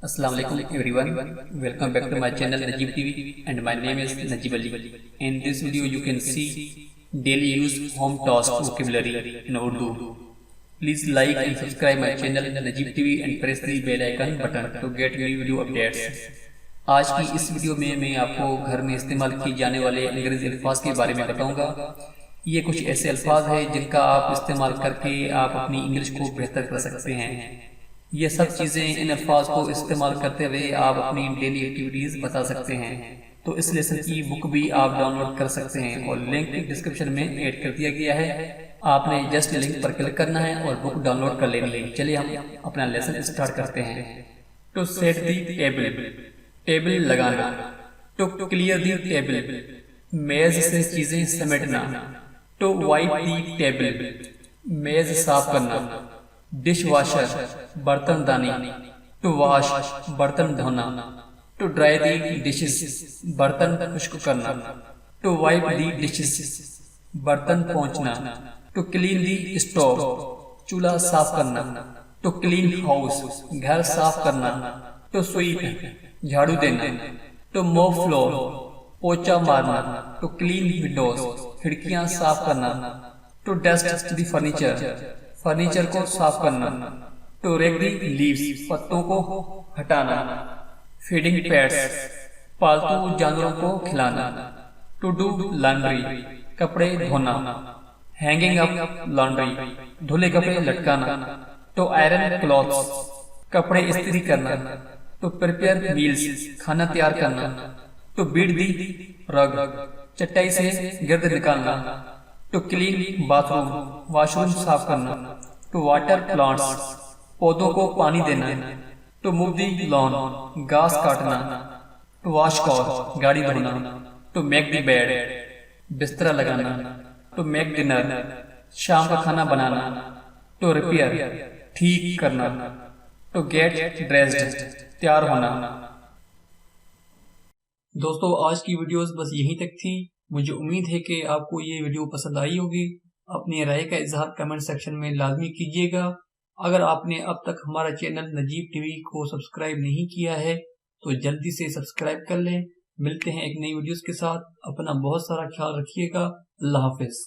Assalamu alaikum everyone. Welcome back to my channel Najib TV and my name is Najib Ali. In this video you can see daily use home task vocabulary in Urdu. Please like and subscribe my channel Najib TV and press the bell icon button to get new video updates. आज की इस video में मैं आपको घर में इस्तेमाल किए जाने वाले अंग्रेजी अल्फाज के बारे में बताऊंगा। ये कुछ ऐसे अल्फाज हैं जिनका आप इस्तेमाल करके आप अपनी इंग्लिश को बेहतर कर सकते हैं। ये सब चीज़ें इन अल्फाज को इस्तेमाल करते हुए आप अपनी डेली एक्टिविटीज़ बता सकते हैं। तो इस लेसन की बुक भी आप डाउनलोड कर सकते हैं और लिंक डिस्क्रिप्शन में ऐड कर दिया गया है। आपने जस्ट लिंक पर क्लिक करना है और बुक डाउनलोड कर लेनी है। चलिए हम अपना लेसन स्टार्ट करते हैं। To set the table, table लगाना। टू क्लियर दी टेबल, मेज से चीज़ें समेटना। टू वाइप दी टेबल, मेज साफ करना। डिश वॉशर, बर्तन दानी। टू वॉश, बर्तन धोना। टू ड्राई दी डिशेस, बर्तन खुश्क करना। टू वाइप दी डिशेस, बर्तन पोंछना। टू क्लीन दी स्टोव, चूल्हा साफ करना। टू क्लीन हाउस, घर साफ करना। टू स्वीप, झाड़ू देना। टू मॉप फ्लोर, पोछा मारना। टू क्लीन विंडोज, खिड़कियां साफ करना। To dust the furniture, furniture को साफ करना। टू रेक दी लीव्स, पत्तों को हटाना। फीडिंग पेट्स, पालतू जानवरों को खिलाना। टू डू लॉन्ड्री, कपड़े धोना। हैंगिंग अप लॉन्ड्री, धुले कपड़े लटकाना। टू आयरन क्लॉथ्स, कपड़े इस्त्री करना। टू प्रिपेयर मील्स, खाना तैयार करना। टू बीट दी रग, चटाई से गिर्द निकालना। टू क्लीन बाथरूम, वॉशरूम साफ करना। टू वाटर प्लांट्स, पौधों को पानी देना। टू मूव दी लॉन, घास काटना। टू वॉश कार, गाड़ी धोना। टू मेक दी बेड, बिस्तरा लगाना। टू मेक डिनर, शाम का खाना बनाना। टू रिपेयर, ठीक करना। टू गेट ड्रेस्ड, तैयार होना। दोस्तों आज की वीडियोस बस यहीं तक थी। मुझे उम्मीद है कि आपको ये वीडियो पसंद आई होगी। अपनी राय का इजहार कमेंट सेक्शन में लाजमी कीजिएगा। अगर आपने अब तक हमारा चैनल नजीब टीवी को सब्सक्राइब नहीं किया है तो जल्दी से सब्सक्राइब कर लें। मिलते हैं एक नई वीडियोस के साथ। अपना बहुत सारा ख्याल रखिएगा। अल्लाह हाफिज।